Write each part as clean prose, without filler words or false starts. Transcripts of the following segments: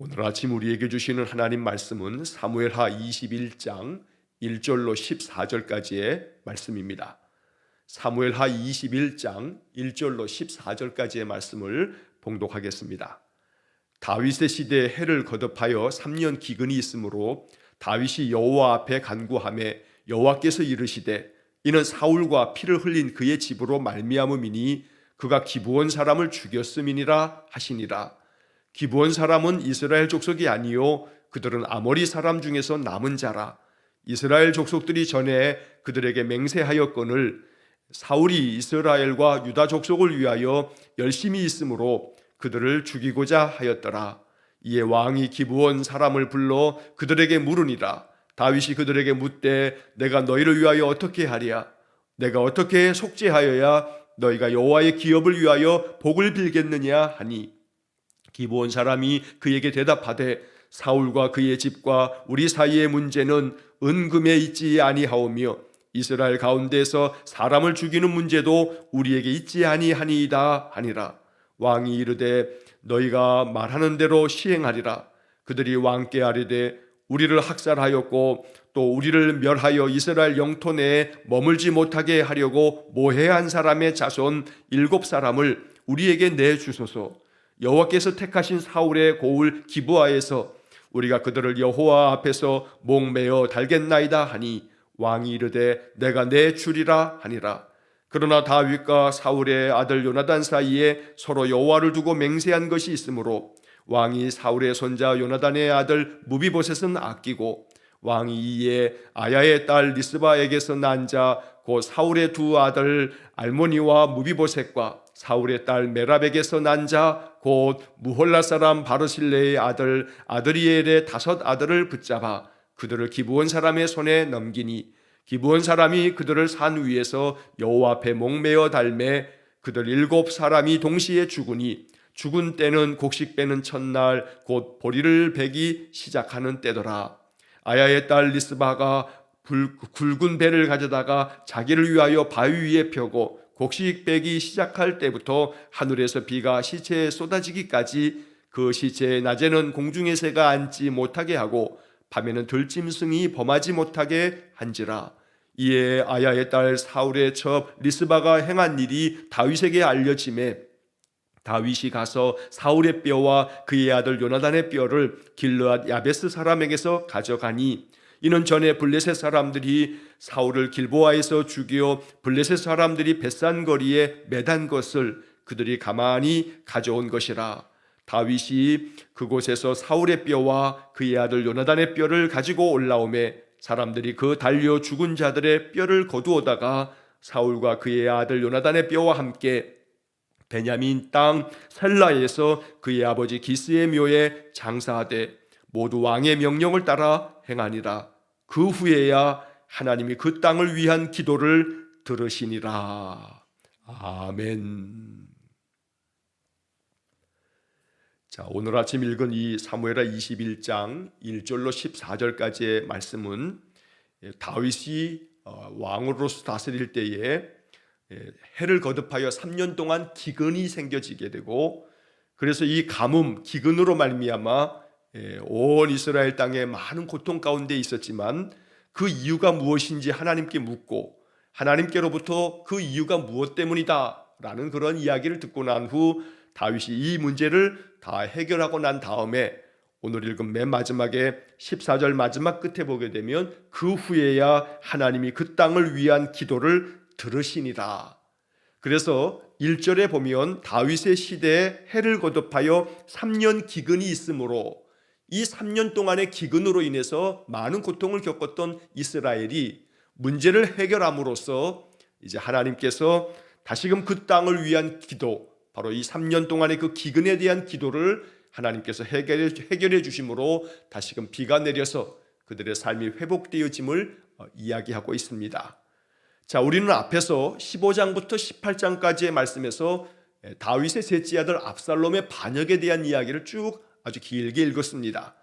오늘 아침 우리에게 주시는 하나님 말씀은 사무엘하 21장 1절로 14절까지의 말씀입니다. 사무엘하 21장 1절로 14절까지의 말씀을 봉독하겠습니다. 다윗의 시대에 해를 거듭하여 3년 기근이 있으므로 다윗이 여호와 앞에 간구하매 여호와께서 이르시되 이는 사울과 피를 흘린 그의 집으로 말미암음이니 그가 기브온 사람을 죽였음이니라 하시니라. 기브온 사람은 이스라엘 족속이 아니요 그들은 아모리 사람 중에서 남은 자라. 이스라엘 족속들이 전에 그들에게 맹세하였거늘 사울이 이스라엘과 유다 족속을 위하여 열심히 있으므로 그들을 죽이고자 하였더라. 이에 왕이 기브온 사람을 불러 그들에게 물으니라. 다윗이 그들에게 묻되 내가 너희를 위하여 어떻게 하랴? 내가 어떻게 속죄하여야 너희가 여호와의 기업을 위하여 복을 빌겠느냐 하니 기브온 사람이 그에게 대답하되 사울과 그의 집과 우리 사이의 문제는 은금에 있지 아니하오며 이스라엘 가운데서 사람을 죽이는 문제도 우리에게 있지 아니하니이다 하니라. 왕이 이르되 너희가 말하는 대로 시행하리라. 그들이 왕께 아뢰되 우리를 학살하였고 또 우리를 멸하여 이스라엘 영토 내에 머물지 못하게 하려고 모해한 사람의 자손 7사람을 우리에게 내주소서. 여호와께서 택하신 사울의 고을 기브아에서 우리가 그들을 여호와 앞에서 목매어 달겠나이다 하니 왕이 이르되 내가 내주리라 하니라. 그러나 다윗과 사울의 아들 요나단 사이에 서로 여호와를 두고 맹세한 것이 있으므로 왕이 사울의 손자 요나단의 아들 무비보셋은 아끼고 왕이 이에 아야의 딸 리스바에게서 난 자 곧 사울의 두 아들 알모니와 무비보셋과 사울의 딸 메랍에게서 난 자 곧 무홀라 사람 바르실레의 아들 아드리엘의 5 아들을 붙잡아 그들을 기브온 사람의 손에 넘기니 기브온 사람이 그들을 산 위에서 여호와 앞에 목매어 달매 그들 7사람이 동시에 죽으니 죽은 때는 곡식 빼는 첫날 곧 보리를 베기 시작하는 때더라. 아야의 딸 리스바가 굵은 배를 가져다가 자기를 위하여 바위 위에 펴고 곡식 빼기 시작할 때부터 하늘에서 비가 시체에 쏟아지기까지 그 시체의 낮에는 공중의 새가 앉지 못하게 하고 밤에는 들짐승이 범하지 못하게 한지라. 이에 아야의 딸 사울의 첩 리스바가 행한 일이 다윗에게 알려지매 다윗이 가서 사울의 뼈와 그의 아들 요나단의 뼈를 길르앗 야베스 사람에게서 가져가니 이는 전에 블레셋 사람들이 사울을 길보아에서 죽여 블레셋 사람들이 벳산 거리에 매단 것을 그들이 가만히 가져온 것이라. 다윗이 그곳에서 사울의 뼈와 그의 아들 요나단의 뼈를 가지고 올라오매 사람들이 그 달려 죽은 자들의 뼈를 거두어다가 사울과 그의 아들 요나단의 뼈와 함께 베냐민 땅 셀라에서 그의 아버지 기스의 묘에 장사하되 모두 왕의 명령을 따라 행하니라. 그 후에야 하나님이 그 땅을 위한 기도를 들으시니라. 아멘. 자, 오늘 아침 읽은 이 사무엘하 21장 1절로 14절까지의 말씀은 다윗이 왕으로서 다스릴 때에 해를 거듭하여 3년 동안 기근이 생겨지게 되고 그래서 이 가뭄, 기근으로 말미암아 온 이스라엘 땅에 많은 고통 가운데 있었지만 그 이유가 무엇인지 하나님께 묻고 하나님께로부터 그 이유가 무엇 때문이다 라는 그런 이야기를 듣고 난 후 다윗이 이 문제를 다 해결하고 난 다음에 오늘 읽은 맨 마지막에 14절 마지막 끝에 보게 되면 그 후에야 하나님이 그 땅을 위한 기도를 들으시니라. 그래서 1절에 보면 다윗의 시대에 해를 거듭하여 3년 기근이 있으므로 이 3년 동안의 기근으로 인해서 많은 고통을 겪었던 이스라엘이 문제를 해결함으로써 이제 하나님께서 다시금 그 땅을 위한 기도, 바로 이 3년 동안의 그 기근에 대한 기도를 하나님께서 해결해 주심으로 다시금 비가 내려서 그들의 삶이 회복되어짐을 이야기하고 있습니다. 자, 우리는 앞에서 15장부터 18장까지의 말씀에서 다윗의 셋째 아들 압살롬의 반역에 대한 이야기를 쭉 아주 길게 읽었습니다.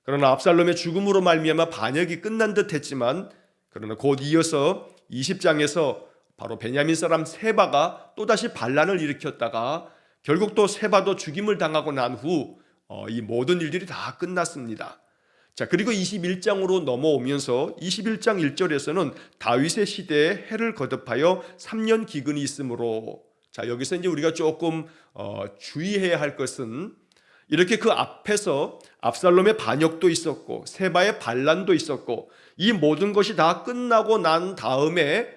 그러나 압살롬의 죽음으로 말미암아 반역이 끝난 듯 했지만 그러나 곧 이어서 20장에서 바로 베냐민 사람 세바가 또다시 반란을 일으켰다가 결국 또 세바도 죽임을 당하고 난 후 이 모든 일들이 다 끝났습니다. 자, 그리고 21장으로 넘어오면서 21장 1절에서는 다윗의 시대에 해를 거듭하여 3년 기근이 있으므로, 자, 여기서 이제 우리가 조금 주의해야 할 것은 이렇게 그 앞에서 압살롬의 반역도 있었고 세바의 반란도 있었고 이 모든 것이 다 끝나고 난 다음에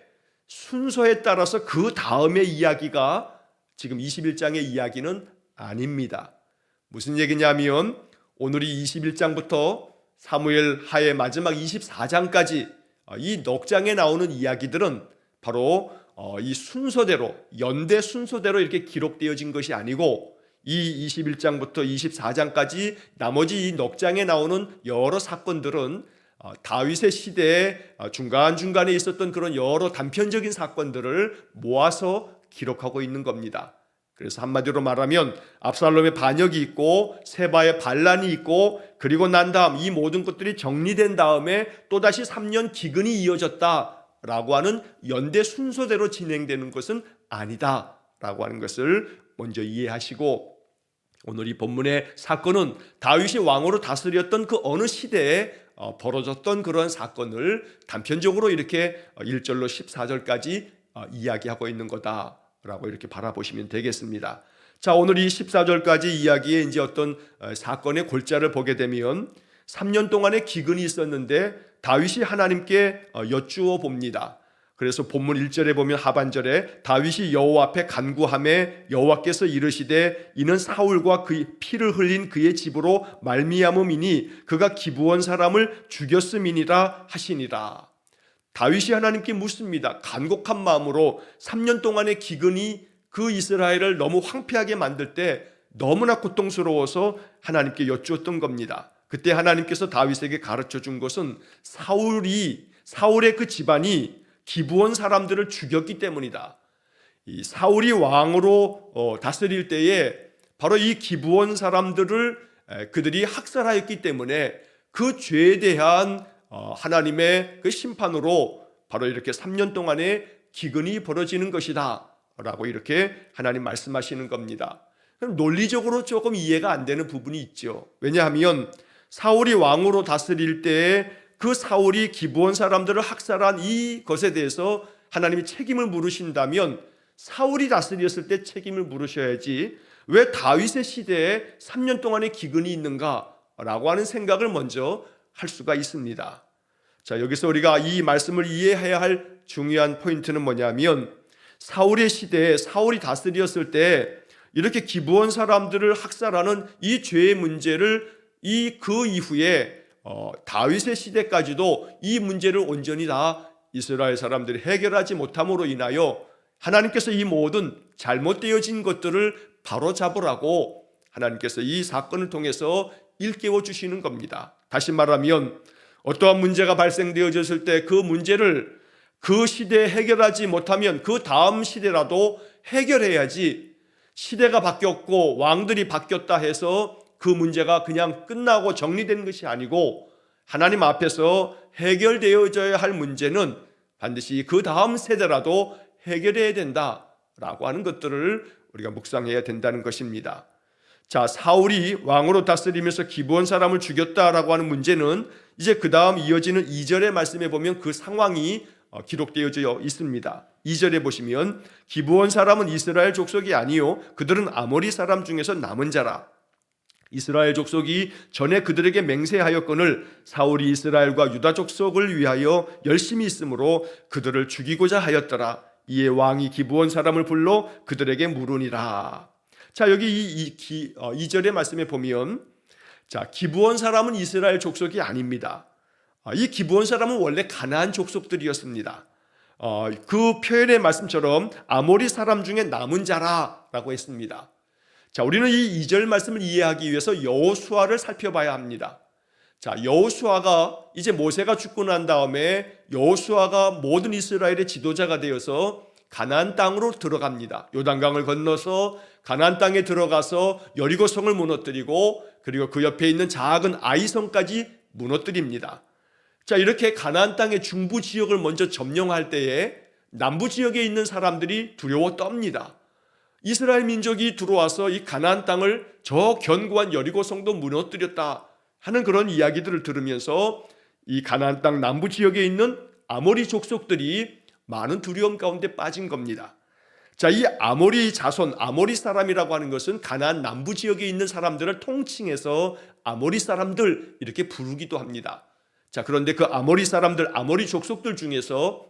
순서에 따라서 그 다음의 이야기가 지금 21장의 이야기는 아닙니다. 무슨 얘기냐면 오늘이 21장부터 사무엘 하의 마지막 24장까지 이 넉장에 나오는 이야기들은 바로 이 순서대로, 연대 순서대로 이렇게 기록되어진 것이 아니고 이 21장부터 24장까지 나머지 이 넉장에 나오는 여러 사건들은 다윗의 시대에 중간중간에 있었던 그런 여러 단편적인 사건들을 모아서 기록하고 있는 겁니다. 그래서 한마디로 말하면 압살롬의 반역이 있고 세바의 반란이 있고 그리고 난 다음 이 모든 것들이 정리된 다음에 또다시 3년 기근이 이어졌다라고 하는 연대 순서대로 진행되는 것은 아니다라고 하는 것을 먼저 이해하시고, 오늘 이 본문의 사건은 다윗이 왕으로 다스렸던 그 어느 시대에 벌어졌던 그런 사건을 단편적으로 이렇게 1절로 14절까지 이야기하고 있는 거다라고 이렇게 바라보시면 되겠습니다. 자, 오늘 이 14절까지 이야기에 이제 어떤 사건의 골자를 보게 되면 3년 동안의 기근이 있었는데 다윗이 하나님께 여쭈어 봅니다. 그래서 본문 1절에 보면 하반절에 다윗이 여호와 앞에 간구하매 여호와께서 이르시되 이는 사울과 그의 피를 흘린 그의 집으로 말미암음이니 그가 기브온 사람을 죽였음이니라 하시니라. 다윗이 하나님께 묻습니다. 간곡한 마음으로 3년 동안의 기근이 그 이스라엘을 너무 황폐하게 만들 때 너무나 고통스러워서 하나님께 여쭈었던 겁니다. 그때 하나님께서 다윗에게 가르쳐 준 것은 사울의 그 집안이 기브온 사람들을 죽였기 때문이다. 이 사울이 왕으로 다스릴 때에 바로 이 기브온 사람들을 그들이 학살하였기 때문에 그 죄에 대한 하나님의 그 심판으로 바로 이렇게 3년 동안의 기근이 벌어지는 것이다 라고 이렇게 하나님 말씀하시는 겁니다. 그럼 논리적으로 조금 이해가 안 되는 부분이 있죠. 왜냐하면 사울이 왕으로 다스릴 때에 그 사울이 기브온 사람들을 학살한 이것에 대해서 하나님이 책임을 물으신다면 사울이 다스렸을 때 책임을 물으셔야지 왜 다윗의 시대에 3년 동안의 기근이 있는가라고 하는 생각을 먼저 할 수가 있습니다. 자, 여기서 우리가 이 말씀을 이해해야 할 중요한 포인트는 뭐냐면 사울의 시대에 사울이 다스렸을 때 이렇게 기브온 사람들을 학살하는 이 죄의 문제를 그 이후에 다윗의 시대까지도 이 문제를 온전히 다 이스라엘 사람들이 해결하지 못함으로 인하여 하나님께서 이 모든 잘못되어진 것들을 바로잡으라고 하나님께서 이 사건을 통해서 일깨워 주시는 겁니다. 다시 말하면 어떠한 문제가 발생되어졌을 때 그 문제를 그 시대에 해결하지 못하면 그 다음 시대라도 해결해야지, 시대가 바뀌었고 왕들이 바뀌었다 해서 그 문제가 그냥 끝나고 정리되는 것이 아니고 하나님 앞에서 해결되어져야 할 문제는 반드시 그 다음 세대라도 해결해야 된다라고 하는 것들을 우리가 묵상해야 된다는 것입니다. 자, 사울이 왕으로 다스리면서 기브온 사람을 죽였다라고 하는 문제는 이제 그 다음 이어지는 2절의 말씀에 보면 그 상황이 기록되어져 있습니다. 2절에 보시면 기브온 사람은 이스라엘 족속이 아니요 그들은 아모리 사람 중에서 남은 자라. 이스라엘 족속이 전에 그들에게 맹세하였거늘 사울이 이스라엘과 유다 족속을 위하여 열심히 있으므로 그들을 죽이고자 하였더라. 이에 왕이 기브온 사람을 불러 그들에게 물으니라. 자, 여기 2절의 말씀에 보면 자, 기브온 사람은 이스라엘 족속이 아닙니다. 이 기브온 사람은 원래 가나안 족속들이었습니다. 그 표현의 말씀처럼 아모리 사람 중에 남은 자라라고 했습니다. 자, 우리는 이 2절 말씀을 이해하기 위해서 여호수아를 살펴봐야 합니다. 자, 여호수아가 이제 모세가 죽고 난 다음에 여호수아가 모든 이스라엘의 지도자가 되어서 가나안 땅으로 들어갑니다. 요단강을 건너서 가나안 땅에 들어가서 여리고성을 무너뜨리고 그리고 그 옆에 있는 작은 아이성까지 무너뜨립니다. 자, 이렇게 가나안 땅의 중부 지역을 먼저 점령할 때에 남부 지역에 있는 사람들이 두려워 떱니다. 이스라엘 민족이 들어와서 이 가나안 땅을 저 견고한 여리고 성도 무너뜨렸다 하는 그런 이야기들을 들으면서 이 가나안 땅 남부 지역에 있는 아모리 족속들이 많은 두려움 가운데 빠진 겁니다. 자, 이 아모리 자손, 아모리 사람이라고 하는 것은 가나안 남부 지역에 있는 사람들을 통칭해서 아모리 사람들 이렇게 부르기도 합니다. 자, 그런데 그 아모리 사람들, 아모리 족속들 중에서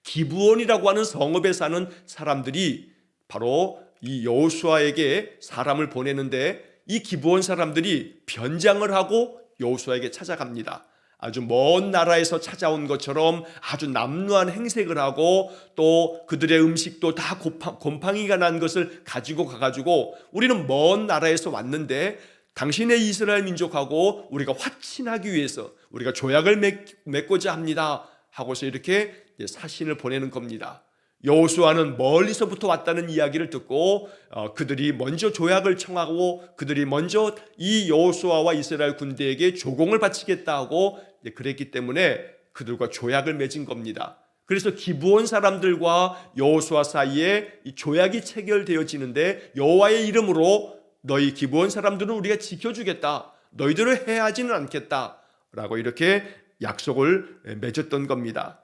기브온이라고 하는 성읍에 사는 사람들이 바로 이 여호수아에게 사람을 보내는데, 이 기브온 사람들이 변장을 하고 여호수아에게 찾아갑니다. 아주 먼 나라에서 찾아온 것처럼 아주 남루한 행색을 하고, 또 그들의 음식도 다 곰팡이가 난 것을 가지고 가가지고 우리는 먼 나라에서 왔는데 당신의 이스라엘 민족하고 우리가 화친하기 위해서 우리가 조약을 맺고자 합니다 하고서 이렇게 사신을 보내는 겁니다. 여호수아는 멀리서부터 왔다는 이야기를 듣고 그들이 먼저 조약을 청하고 그들이 먼저 이 여호수아와 이스라엘 군대에게 조공을 바치겠다 하고 그랬기 때문에 그들과 조약을 맺은 겁니다. 그래서 기브온 사람들과 여호수아 사이에 이 조약이 체결되어지는데, 여호와의 이름으로 너희 기브온 사람들은 우리가 지켜주겠다, 너희들을 해하지는 않겠다 라고 이렇게 약속을 맺었던 겁니다.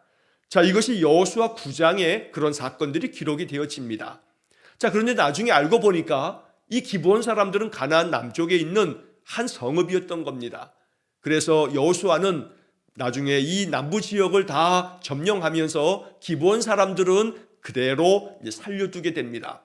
자, 이것이 여호수아 9장에 그런 사건들이 기록이 되어집니다. 자, 그런데 나중에 알고 보니까 이 기브온 사람들은 가나안 남쪽에 있는 한 성읍이었던 겁니다. 그래서 여호수아는 나중에 이 남부 지역을 다 점령하면서 기브온 사람들은 그대로 살려두게 됩니다.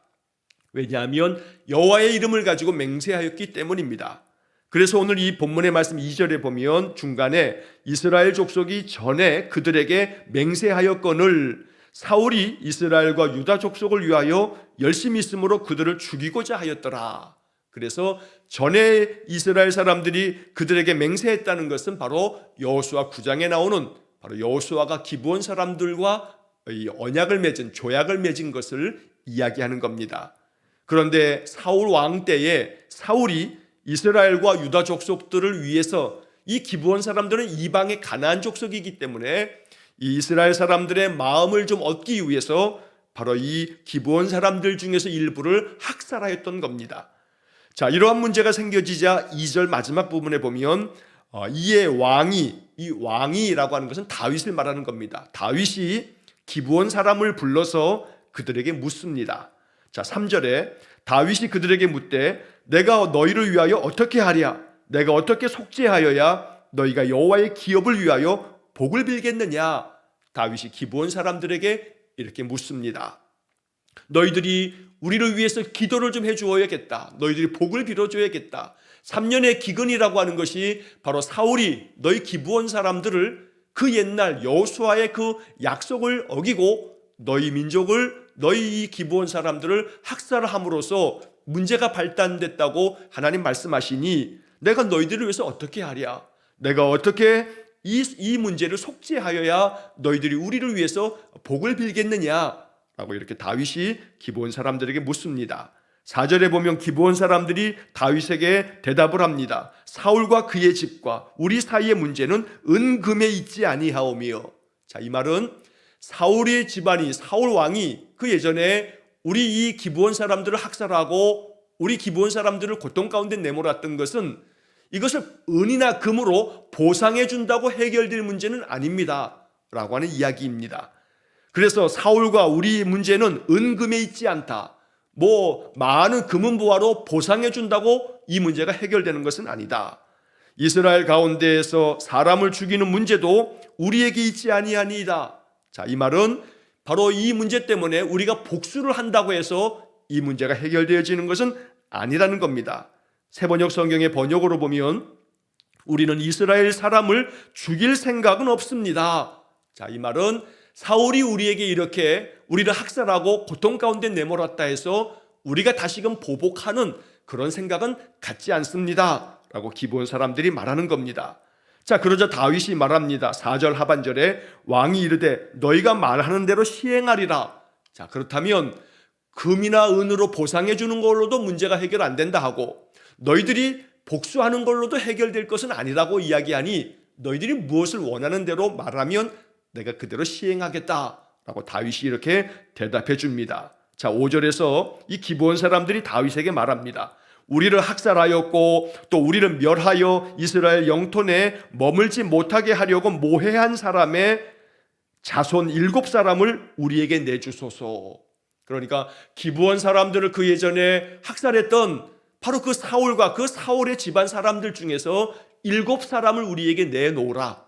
왜냐하면 여호와의 이름을 가지고 맹세하였기 때문입니다. 그래서 오늘 이 본문의 말씀 2절에 보면 중간에 이스라엘 족속이 전에 그들에게 맹세하였거늘 사울이 이스라엘과 유다 족속을 위하여 열심히 있으므로 그들을 죽이고자 하였더라. 그래서 전에 이스라엘 사람들이 그들에게 맹세했다는 것은 바로 여호수아 9장에 나오는 바로 여호수아가 기브온 사람들과 이 언약을 맺은, 조약을 맺은 것을 이야기하는 겁니다. 그런데 사울 왕 때에 사울이 이스라엘과 유다 족속들을 위해서, 이 기브온 사람들은 이방의 가나안 족속이기 때문에 이 이스라엘 사람들의 마음을 좀 얻기 위해서 바로 이 기브온 사람들 중에서 일부를 학살하였던 겁니다. 자, 이러한 문제가 생겨지자 2절 마지막 부분에 보면 이에 이 왕이라고 하는 것은 다윗을 말하는 겁니다. 다윗이 기브온 사람을 불러서 그들에게 묻습니다. 자, 3절에 다윗이 그들에게 묻되 내가 너희를 위하여 어떻게 하랴? 내가 어떻게 속죄하여야 너희가 여호와의 기업을 위하여 복을 빌겠느냐? 다윗이 기브온 사람들에게 이렇게 묻습니다. 너희들이 우리를 위해서 기도를 좀 해주어야겠다. 너희들이 복을 빌어줘야겠다. 3년의 기근이라고 하는 것이 바로 사울이 너희 기브온 사람들을 그 옛날 여호수아의 그 약속을 어기고 너희 민족을, 너희 이 기브온 사람들을 학살함으로써 문제가 발단됐다고 하나님 말씀하시니 내가 너희들을 위해서 어떻게 하랴? 내가 어떻게 이 문제를 속죄하여야 너희들이 우리를 위해서 복을 빌겠느냐? 라고 이렇게 다윗이 기브온 사람들에게 묻습니다. 4절에 보면 기브온 사람들이 다윗에게 대답을 합니다. 사울과 그의 집과 우리 사이의 문제는 은금에 있지 아니하오며. 자, 이 말은 사울의 집안이, 사울 왕이 그 예전에 우리 이 기브온 사람들을 학살하고 우리 기브온 사람들을 고통 가운데 내몰았던 것은 이것을 은이나 금으로 보상해 준다고 해결될 문제는 아닙니다 라고 하는 이야기입니다. 그래서 사울과 우리 문제는 은금에 있지 않다, 많은 금은보화로 보상해 준다고 이 문제가 해결되는 것은 아니다. 이스라엘 가운데에서 사람을 죽이는 문제도 우리에게 있지 아니하니이다. 자, 이 말은 바로 이 문제 때문에 우리가 복수를 한다고 해서 이 문제가 해결되어지는 것은 아니라는 겁니다. 새번역 성경의 번역으로 보면 우리는 이스라엘 사람을 죽일 생각은 없습니다. 자, 이 말은 사울이 우리에게 이렇게 우리를 학살하고 고통 가운데 내몰았다 해서 우리가 다시금 보복하는 그런 생각은 갖지 않습니다 라고 기브온 사람들이 말하는 겁니다. 자, 그러자 다윗이 말합니다. 4절 하반절에 왕이 이르되 너희가 말하는 대로 시행하리라. 자, 그렇다면 금이나 은으로 보상해 주는 걸로도 문제가 해결 안 된다 하고 너희들이 복수하는 걸로도 해결될 것은 아니라고 이야기하니 너희들이 무엇을 원하는 대로 말하면 내가 그대로 시행하겠다라고 다윗이 이렇게 대답해 줍니다. 자, 5절에서 이 기브온 사람들이 다윗에게 말합니다. 우리를 학살하였고 또 우리를 멸하여 이스라엘 영토 내에 머물지 못하게 하려고 모해한 사람의 자손 7사람을 우리에게 내주소서. 그러니까 기브온 사람들을 그 예전에 학살했던 바로 그 사울과 그 사울의 집안 사람들 중에서 7사람을 우리에게 내놓으라.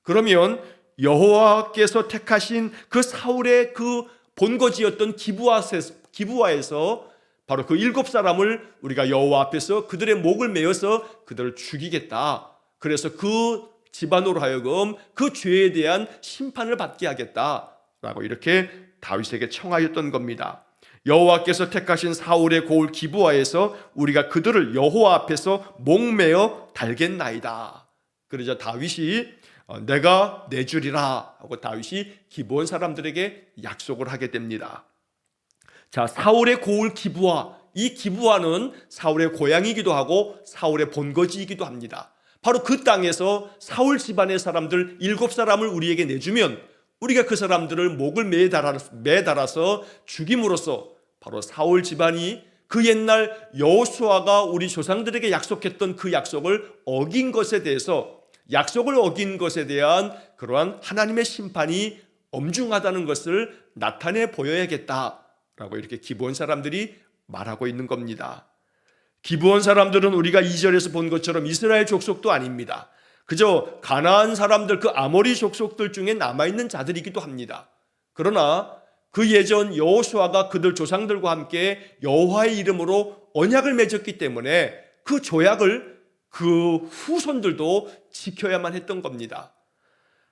그러면 여호와께서 택하신 그 사울의 그 본거지였던 기브아에서 바로 그 7사람을 우리가 여호와 앞에서 그들의 목을 메어서 그들을 죽이겠다. 그래서 그 집안으로 하여금 그 죄에 대한 심판을 받게 하겠다라고 이렇게 다윗에게 청하였던 겁니다. 여호와께서 택하신 사울의 고을 기브아에서 우리가 그들을 여호와 앞에서 목매어 달겠나이다. 그러자 다윗이 내가 내주리라 하고 다윗이 기브온 사람들에게 약속을 하게 됩니다. 자, 사울의 고을 기브아, 이 기브아는 사울의 고향이기도 하고 사울의 본거지이기도 합니다. 바로 그 땅에서 사울 집안의 사람들 7사람을 우리에게 내주면 우리가 그 사람들을 목을 매달아서 죽임으로써 바로 사울 집안이 그 옛날 여호수아가 우리 조상들에게 약속했던 그 약속을 어긴 것에 대해서, 약속을 어긴 것에 대한 그러한 하나님의 심판이 엄중하다는 것을 나타내 보여야겠다라고 이렇게 기브온 사람들이 말하고 있는 겁니다. 기브온 사람들은 우리가 2절에서 본 것처럼 이스라엘 족속도 아닙니다. 그저 가나안 사람들, 그 아모리 족속들 중에 남아있는 자들이기도 합니다. 그러나 그 예전 여호수아가 그들 조상들과 함께 여호와의 이름으로 언약을 맺었기 때문에 그 조약을 그 후손들도 지켜야만 했던 겁니다.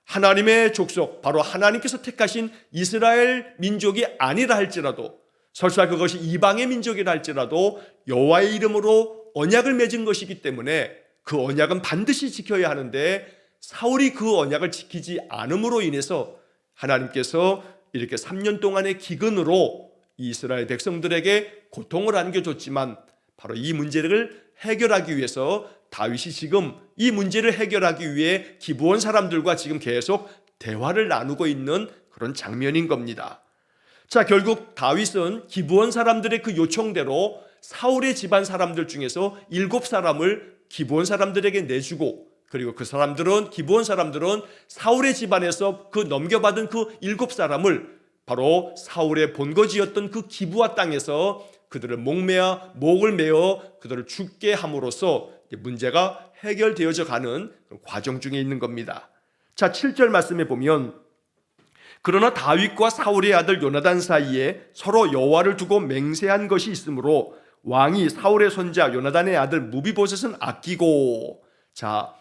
하나님의 족속, 바로 하나님께서 택하신 이스라엘 민족이 아니라 할지라도, 설사 그것이 이방의 민족이라 할지라도 여호와의 이름으로 언약을 맺은 것이기 때문에 그 언약은 반드시 지켜야 하는데 사울이 그 언약을 지키지 않음으로 인해서 하나님께서 이렇게 3년 동안의 기근으로 이스라엘 백성들에게 고통을 안겨줬지만 바로 이 문제를 해결하기 위해서 다윗이 지금 이 문제를 해결하기 위해 기브온 사람들과 지금 계속 대화를 나누고 있는 그런 장면인 겁니다. 자, 결국 다윗은 기브온 사람들의 그 요청대로 사울의 집안 사람들 중에서 7사람을 기브온 사람들에게 내주고, 그리고 그 사람들은, 기브온 사람들은 사울의 집안에서 그 넘겨받은 그 7사람을 바로 사울의 본거지였던 그 기브아 땅에서 그들을 목을 메어 그들을 죽게 함으로써 문제가 해결되어져 가는 과정 중에 있는 겁니다. 자, 7절 말씀에 보면 그러나 다윗과 사울의 아들 요나단 사이에 서로 여호와를 두고 맹세한 것이 있으므로 왕이 사울의 손자 요나단의 아들 무비보셋은 아끼고, 자,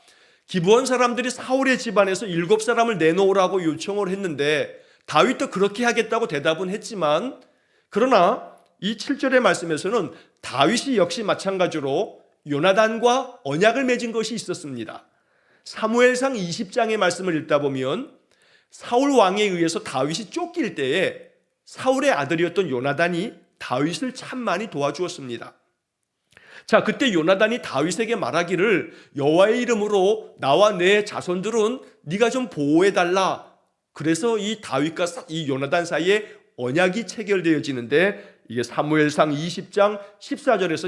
기브온 사람들이 사울의 집안에서 7사람을 내놓으라고 요청을 했는데 다윗도 그렇게 하겠다고 대답은 했지만, 그러나 이 7절의 말씀에서는 다윗이 역시 마찬가지로 요나단과 언약을 맺은 것이 있었습니다. 사무엘상 20장의 말씀을 읽다 보면 사울 왕에 의해서 다윗이 쫓길 때에 사울의 아들이었던 요나단이 다윗을 참 많이 도와주었습니다. 자, 그때 요나단이 다윗에게 말하기를 여호와의 이름으로 나와 내 자손들은 네가 좀 보호해달라. 그래서 이 다윗과 이 요나단 사이에 언약이 체결되어지는데 이게 사무엘상 20장 14절에서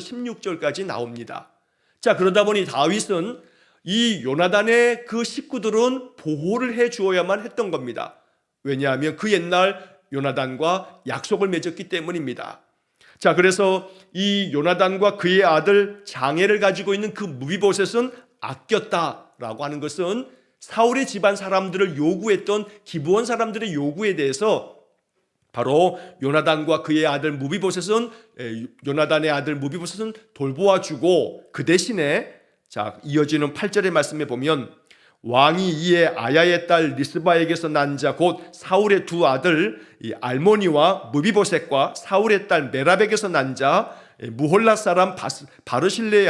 16절까지 나옵니다. 자, 그러다 보니 다윗은 이 요나단의 그 식구들은 보호를 해 주어야만 했던 겁니다. 왜냐하면 그 옛날 요나단과 약속을 맺었기 때문입니다. 자, 그래서 이 요나단과 그의 아들 장애를 가지고 있는 그 무비보셋은 아꼈다라고 하는 것은 사울의 집안 사람들을 요구했던 기브온 사람들의 요구에 대해서 바로 요나단과 그의 아들 무비보셋은, 요나단의 아들 무비보셋은 돌보아주고, 그 대신에 자, 이어지는 8절의 말씀에 보면 왕이 이에 아야의 딸 리스바에게서 난 자 곧 사울의 두 아들 이 알모니와 무비보셋과 사울의 딸 메랍에게서 난 자 무홀라 사람 바르실레의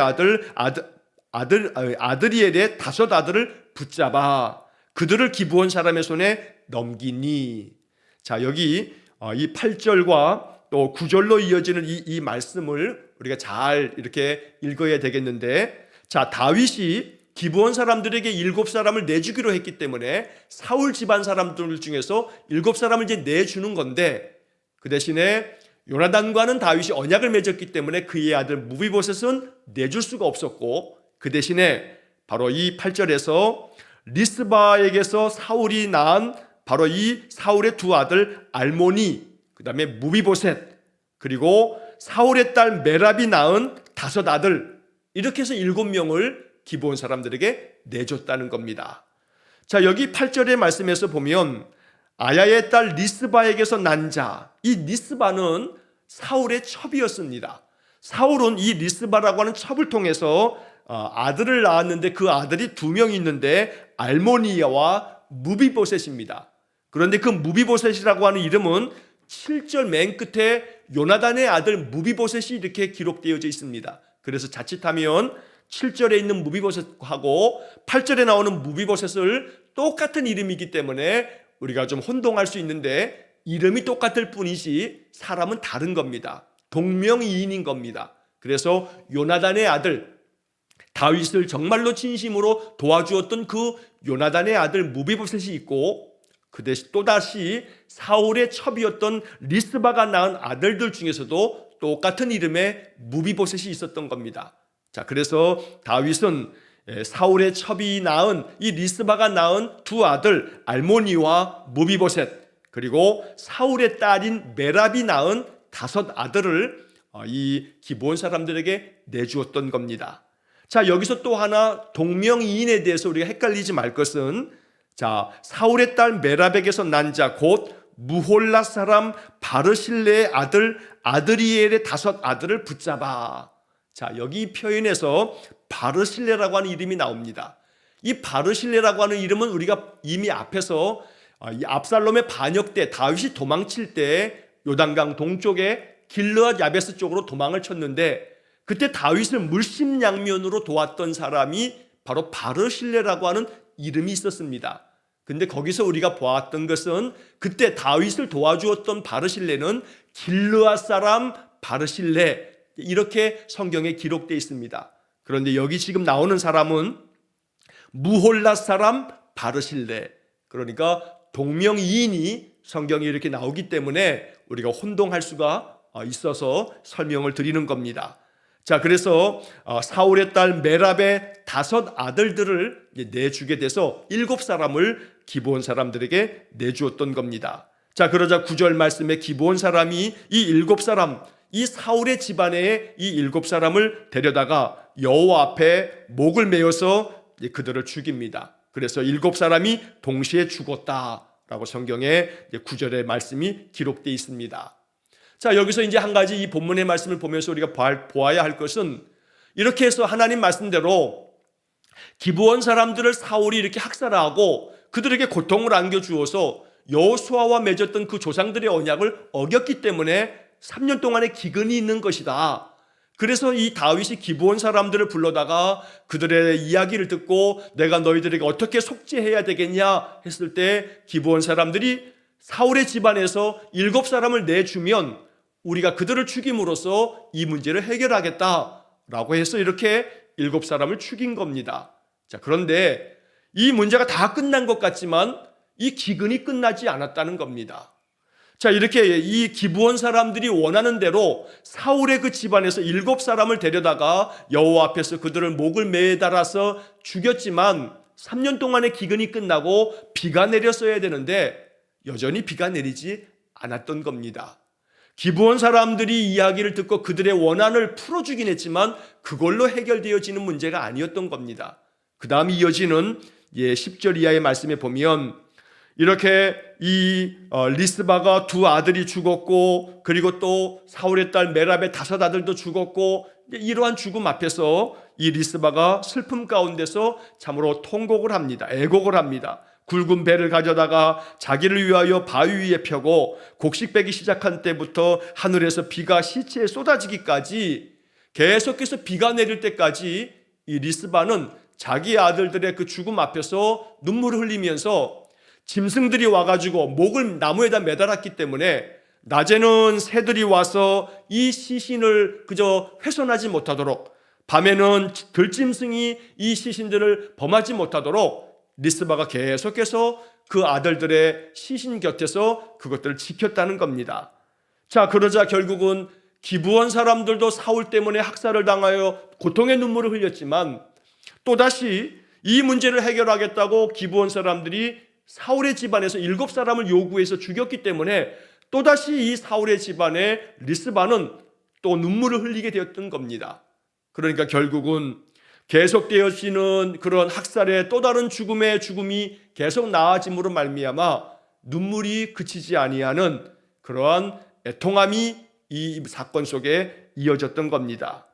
아드리엘의 5 아들을 붙잡아 그들을 기브온 사람의 손에 넘기니. 자, 여기 이 8절과 또 9절로 이어지는 이 말씀을 우리가 잘 이렇게 읽어야 되겠는데, 자, 다윗이 기브온 사람들에게 7사람을 내주기로 했기 때문에 사울 집안 사람들 중에서 7사람을 이제 내주는 건데, 그 대신에 요나단과는 다윗이 언약을 맺었기 때문에 그의 아들 무비보셋은 내줄 수가 없었고, 그 대신에 바로 이 8절에서 리스바에게서 사울이 낳은 바로 이 사울의 두 아들 알모니, 그 다음에 무비보셋, 그리고 사울의 딸 메랍이 낳은 5 아들, 이렇게 해서 7명을 기브온 사람들에게 내줬다는 겁니다. 자, 여기 8절의 말씀에서 보면 아야의 딸 리스바에게서 난 자, 이 리스바는 사울의 첩이었습니다. 사울은 이 리스바라고 하는 첩을 통해서 아들을 낳았는데 그 아들이 2명 있는데 알모니아와 무비보셋입니다. 그런데 그 무비보셋이라고 하는 이름은 7절 맨 끝에 요나단의 아들 무비보셋이 이렇게 기록되어져 있습니다. 그래서 자칫하면 7절에 있는 무비보셋하고 8절에 나오는 무비보셋을 똑같은 이름이기 때문에 우리가 좀 혼동할 수 있는데, 이름이 똑같을 뿐이지 사람은 다른 겁니다. 동명이인인 겁니다. 그래서 요나단의 아들, 다윗을 정말로 진심으로 도와주었던 그 요나단의 아들 무비보셋이 있고, 그 대신 또다시 사울의 첩이었던 리스바가 낳은 아들들 중에서도 똑같은 이름의 무비보셋이 있었던 겁니다. 자, 그래서 다윗은 사울의 첩이 낳은 이 리스바가 낳은 2 아들 알모니와 무비보셋, 그리고 사울의 딸인 메랍이 낳은 5 아들을 이 기브온 사람들에게 내주었던 겁니다. 자, 여기서 또 하나 동명이인에 대해서 우리가 헷갈리지 말 것은, 자, 사울의 딸 메랍에게서 난 자 곧 무홀라 사람 바르실레의 아들 아드리엘의 5 아들을 붙잡아. 자, 여기 표현에서 바르실레라고 하는 이름이 나옵니다. 이 바르실레라고 하는 이름은 우리가 이미 앞에서 이 압살롬의 반역 때 다윗이 도망칠 때 요단강 동쪽에 길르앗 야베스 쪽으로 도망을 쳤는데, 그때 다윗을 물심양면으로 도왔던 사람이 바로 바르실레라고 하는 이름이 있었습니다. 근데 거기서 우리가 보았던 것은 그때 다윗을 도와주었던 바르실레는 길르앗 사람 바르실레, 이렇게 성경에 기록되어 있습니다. 그런데 여기 지금 나오는 사람은 무홀라 사람 바르실레, 그러니까 동명이인이 성경에 이렇게 나오기 때문에 우리가 혼동할 수가 있어서 설명을 드리는 겁니다. 자, 그래서 사울의 딸 메랍의 5 아들들을 내주게 돼서 7사람을 기브온 사람들에게 내주었던 겁니다. 자, 그러자 9절 말씀에 기브온 사람이 이 7사람, 이 사울의 집안에 이 7사람을 데려다가 여호와 앞에 목을 메어서 그들을 죽입니다. 그래서 7사람이 동시에 죽었다라고 성경에 9절의 말씀이 기록되어 있습니다. 자, 여기서 이제 한 가지 이 본문의 말씀을 보면서 우리가 보아야 할 것은, 이렇게 해서 하나님 말씀대로 기브온 사람들을 사울이 이렇게 학살하고 그들에게 고통을 안겨주어서 여호수아와 맺었던 그 조상들의 언약을 어겼기 때문에 3년 동안의 기근이 있는 것이다. 그래서 이 다윗이 기브온 사람들을 불러다가 그들의 이야기를 듣고 내가 너희들에게 어떻게 속죄해야 되겠냐 했을 때 기브온 사람들이 사울의 집안에서 7사람을 내주면 우리가 그들을 죽임으로써 이 문제를 해결하겠다라고 해서 이렇게 7사람을 죽인 겁니다. 자, 그런데 이 문제가 다 끝난 것 같지만 이 기근이 끝나지 않았다는 겁니다. 자, 이렇게 이 기브온 사람들이 원하는 대로 사울의 그 집안에서 7사람을 데려다가 여호와 앞에서 그들을 목을 매달아서 죽였지만 3년 동안의 기근이 끝나고 비가 내렸어야 되는데 여전히 비가 내리지 않았던 겁니다. 기브온 사람들이 이야기를 듣고 그들의 원한을 풀어주긴 했지만 그걸로 해결되어지는 문제가 아니었던 겁니다. 그 다음 이어지는 10절 이하의 말씀에 보면 이렇게 이 리스바가 2 아들이 죽었고, 그리고 또 사울의 딸 메랍의 5 아들도 죽었고, 이러한 죽음 앞에서 이 리스바가 슬픔 가운데서 참으로 통곡을 합니다. 애곡을 합니다. 굵은 배를 가져다가 자기를 위하여 바위 위에 펴고 곡식 빼기 시작한 때부터 하늘에서 비가 시체에 쏟아지기까지 계속해서 비가 내릴 때까지 이 리스바는 자기 아들들의 그 죽음 앞에서 눈물을 흘리면서 짐승들이 와가지고 목을 나무에다 매달았기 때문에 낮에는 새들이 와서 이 시신을 그저 훼손하지 못하도록, 밤에는 들짐승이 이 시신들을 범하지 못하도록 리스바가 계속해서 그 아들들의 시신 곁에서 그것들을 지켰다는 겁니다. 자, 그러자 결국은 기브온 사람들도 사울 때문에 학살을 당하여 고통의 눈물을 흘렸지만 또다시 이 문제를 해결하겠다고 기브온 사람들이 사울의 집안에서 7사람을 요구해서 죽였기 때문에 또다시 이 사울의 집안의 리스바는 또 눈물을 흘리게 되었던 겁니다. 그러니까 결국은 계속되어지는 그런 학살의 또 다른 죽음이 계속 나아짐으로 말미암아 눈물이 그치지 아니하는 그러한 애통함이 이 사건 속에 이어졌던 겁니다.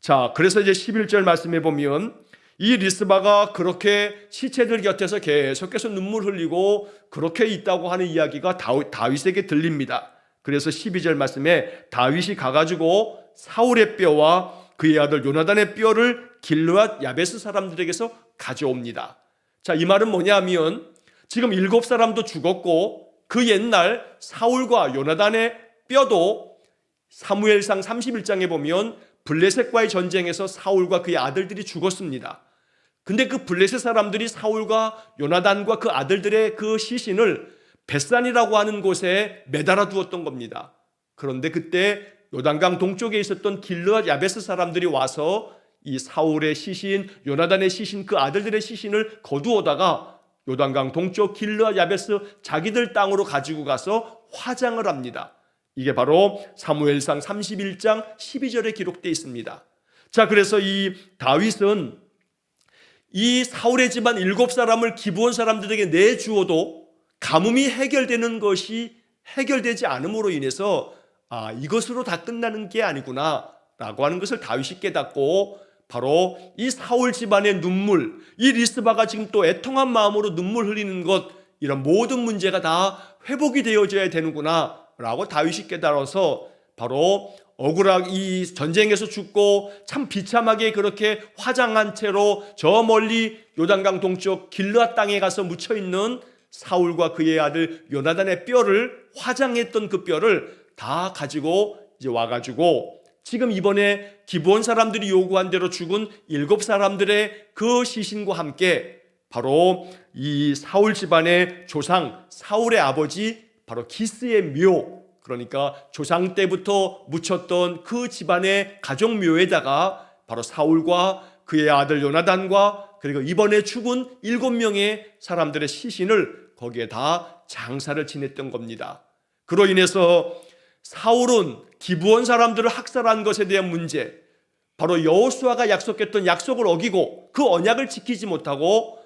자, 그래서 이제 11절 말씀해 보면 이 리스바가 그렇게 시체들 곁에서 계속해서 눈물 흘리고 그렇게 있다고 하는 이야기가 다윗에게 들립니다. 그래서 12절 말씀에 다윗이 가가지고 사울의 뼈와 그의 아들 요나단의 뼈를 길르앗 야베스 사람들에게서 가져옵니다. 자, 이 말은 뭐냐면 지금 7사람도 죽었고 그 옛날 사울과 요나단의 뼈도 사무엘상 31장에 보면 블레셋과의 전쟁에서 사울과 그의 아들들이 죽었습니다. 근데 그 블레셋 사람들이 사울과 요나단과 그 아들들의 그 시신을 벳산이라고 하는 곳에 매달아 두었던 겁니다. 그런데 그때 요단강 동쪽에 있었던 길르앗 야베스 사람들이 와서 이 사울의 시신, 요나단의 시신, 그 아들들의 시신을 거두어다가 요단강 동쪽 길르앗 야베스 자기들 땅으로 가지고 가서 화장을 합니다. 이게 바로 사무엘상 31장 12절에 기록되어 있습니다. 자, 그래서 이 다윗은 이 사울의 집안 7사람을 기브온 사람들에게 내주어도 가뭄이 해결되는 것이 해결되지 않음으로 인해서 이것으로 다 끝나는 게 아니구나 라고 하는 것을 다윗이 깨닫고 바로 이 사울 집안의 눈물, 이 리스바가 지금 또 애통한 마음으로 눈물 흘리는 것, 이런 모든 문제가 다 회복이 되어져야 되는구나 라고 다윗이 깨달아서 바로 억울하게 이 전쟁에서 죽고 참 비참하게 그렇게 화장한 채로 저 멀리 요단강 동쪽 길르앗 땅에 가서 묻혀있는 사울과 그의 아들 요나단의 뼈를 화장했던 그 뼈를 다 가지고 이제 와가지고 지금 이번에 기브온 사람들이 요구한 대로 죽은 7사람들의 그 시신과 함께 바로 이 사울 집안의 조상 사울의 아버지 바로 기스의 묘, 그러니까 조상 때부터 묻혔던 그 집안의 가족 묘에다가 바로 사울과 그의 아들 요나단과 그리고 이번에 죽은 7명의 사람들의 시신을 거기에 다 장사를 지냈던 겁니다. 그로 인해서 사울은 기브온 사람들을 학살한 것에 대한 문제, 바로 여호수아가 약속했던 약속을 어기고 그 언약을 지키지 못하고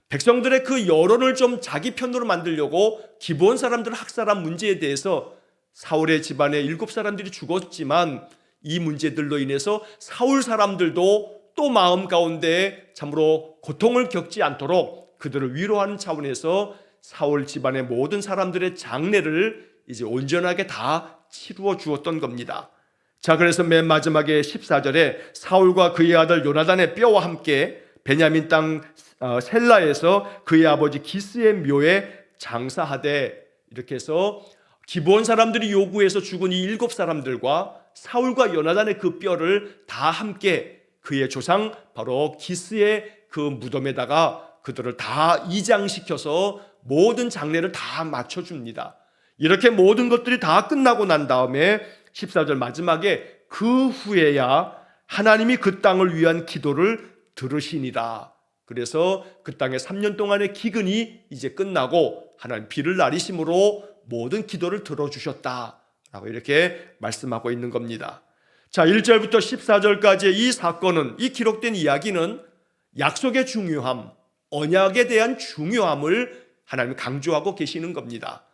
백성들의 그 여론을 좀 자기 편으로 만들려고 기브온 사람들을 학살한 문제에 대해서 사울의 집안에 7사람들이 죽었지만 이 문제들로 인해서 사울 사람들도 또 마음 가운데 참으로 고통을 겪지 않도록 그들을 위로하는 차원에서 사울 집안의 모든 사람들의 장례를 이제 온전하게 다 치루어 주었던 겁니다. 자, 그래서 맨 마지막에 14절에 사울과 그의 아들 요나단의 뼈와 함께 베냐민 땅 셀라에서 그의 아버지 기스의 묘에 장사하되, 이렇게 해서 기브온 사람들이 요구해서 죽은 이 7사람들과 사울과 요나단의 그 뼈를 다 함께 그의 조상 바로 기스의 그 무덤에다가 그들을 다 이장시켜서 모든 장례를 다 마쳐줍니다. 이렇게 모든 것들이 다 끝나고 난 다음에 14절 마지막에 그 후에야 하나님이 그 땅을 위한 기도를 들으시니라. 그래서 그 땅에 3년 동안의 기근이 이제 끝나고 하나님 비를 내리심으로 모든 기도를 들어주셨다라고 이렇게 말씀하고 있는 겁니다. 자, 1절부터 14절까지의 이 사건은, 이 기록된 이야기는 약속의 중요함, 언약에 대한 중요함을 하나님이 강조하고 계시는 겁니다.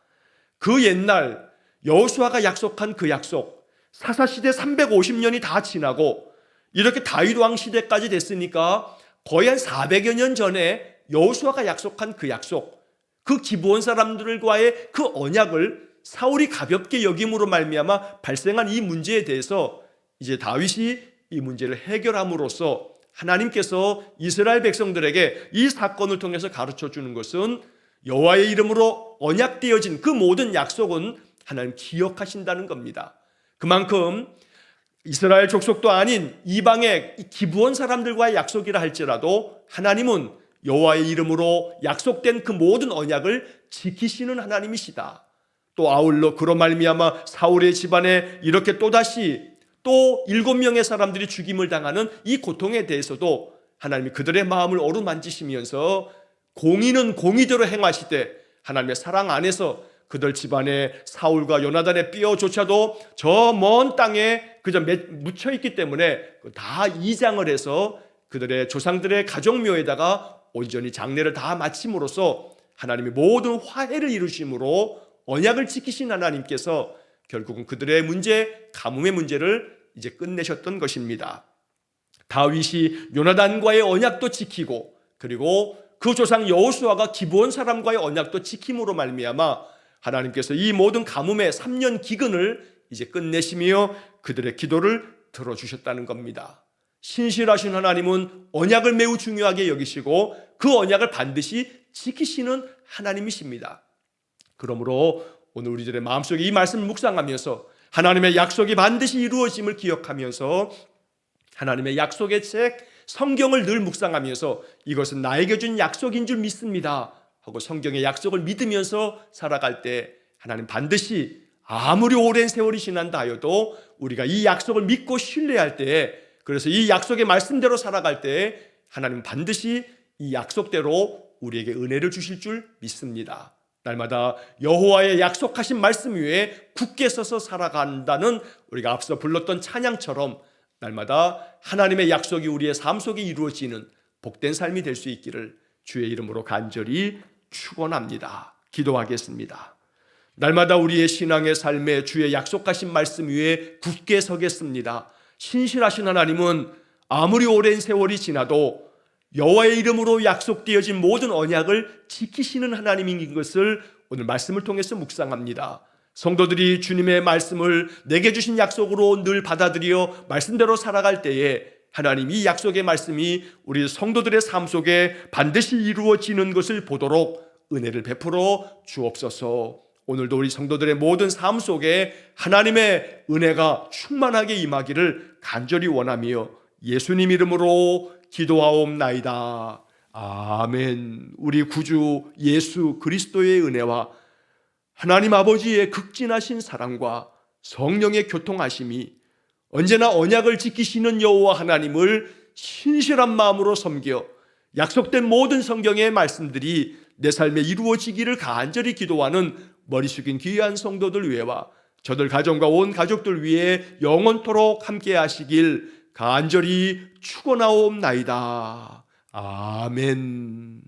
그 옛날 여호수아가 약속한 그 약속, 사사시대 350년이 다 지나고 이렇게 다윗 왕 시대까지 됐으니까 거의 한 400여 년 전에 여호수아가 약속한 그 약속, 그 기브온 사람들과의 그 언약을 사울이 가볍게 여김으로 말미암아 발생한 이 문제에 대해서 이제 다윗이 이 문제를 해결함으로써 하나님께서 이스라엘 백성들에게 이 사건을 통해서 가르쳐 주는 것은 여호와의 이름으로 언약되어진 그 모든 약속은 하나님 기억하신다는 겁니다. 그만큼 이스라엘 족속도 아닌 이방의 기브온 사람들과의 약속이라 할지라도 하나님은 여호와의 이름으로 약속된 그 모든 언약을 지키시는 하나님이시다. 또 아울러 그로 말미암아 사울의 집안에 이렇게 또다시 또 7명의 사람들이 죽임을 당하는 이 고통에 대해서도 하나님이 그들의 마음을 어루만지시면서 공의는 공의대로 행하시되 하나님의 사랑 안에서 그들 집안에 사울과 요나단의 뼈조차도 저 먼 땅에 그저 묻혀있기 때문에 다 이장을 해서 그들의 조상들의 가족묘에다가 온전히 장례를 다 마침으로써 하나님이 모든 화해를 이루심으로 언약을 지키신 하나님께서 결국은 그들의 문제, 가뭄의 문제를 이제 끝내셨던 것입니다. 다윗이 요나단과의 언약도 지키고 그리고 그 조상 여호수아가 기브온 사람과의 언약도 지킴으로 말미암아 하나님께서 이 모든 가뭄의 3년 기근을 이제 끝내시며 그들의 기도를 들어주셨다는 겁니다. 신실하신 하나님은 언약을 매우 중요하게 여기시고 그 언약을 반드시 지키시는 하나님이십니다. 그러므로 오늘 우리들의 마음속에 이 말씀을 묵상하면서 하나님의 약속이 반드시 이루어짐을 기억하면서 하나님의 약속의 책 성경을 늘 묵상하면서 이것은 나에게 준 약속인 줄 믿습니다 하고 성경의 약속을 믿으면서 살아갈 때 하나님 반드시 아무리 오랜 세월이 지난다 하여도 우리가 이 약속을 믿고 신뢰할 때, 그래서 이 약속의 말씀대로 살아갈 때 하나님 반드시 이 약속대로 우리에게 은혜를 주실 줄 믿습니다. 날마다 여호와의 약속하신 말씀 위에 굳게 서서 살아간다는 우리가 앞서 불렀던 찬양처럼 날마다 하나님의 약속이 우리의 삶 속에 이루어지는 복된 삶이 될 수 있기를 주의 이름으로 간절히 축원합니다. 기도하겠습니다. 날마다 우리의 신앙의 삶에 주의 약속하신 말씀 위에 굳게 서겠습니다. 신실하신 하나님은 아무리 오랜 세월이 지나도 여호와의 이름으로 약속되어진 모든 언약을 지키시는 하나님인 것을 오늘 말씀을 통해서 묵상합니다. 성도들이 주님의 말씀을 내게 주신 약속으로 늘 받아들여 말씀대로 살아갈 때에 하나님 이 약속의 말씀이 우리 성도들의 삶 속에 반드시 이루어지는 것을 보도록 은혜를 베풀어 주옵소서. 오늘도 우리 성도들의 모든 삶 속에 하나님의 은혜가 충만하게 임하기를 간절히 원하며 예수님 이름으로 기도하옵나이다. 아멘. 우리 구주 예수 그리스도의 은혜와 하나님 아버지의 극진하신 사랑과 성령의 교통하심이 언제나 언약을 지키시는 여호와 하나님을 신실한 마음으로 섬겨 약속된 모든 성경의 말씀들이 내 삶에 이루어지기를 간절히 기도하는 머리 숙인 귀한 성도들 위에와 저들 가정과 온 가족들 위해 영원토록 함께 하시길 간절히 축원하옵나이다. 아멘.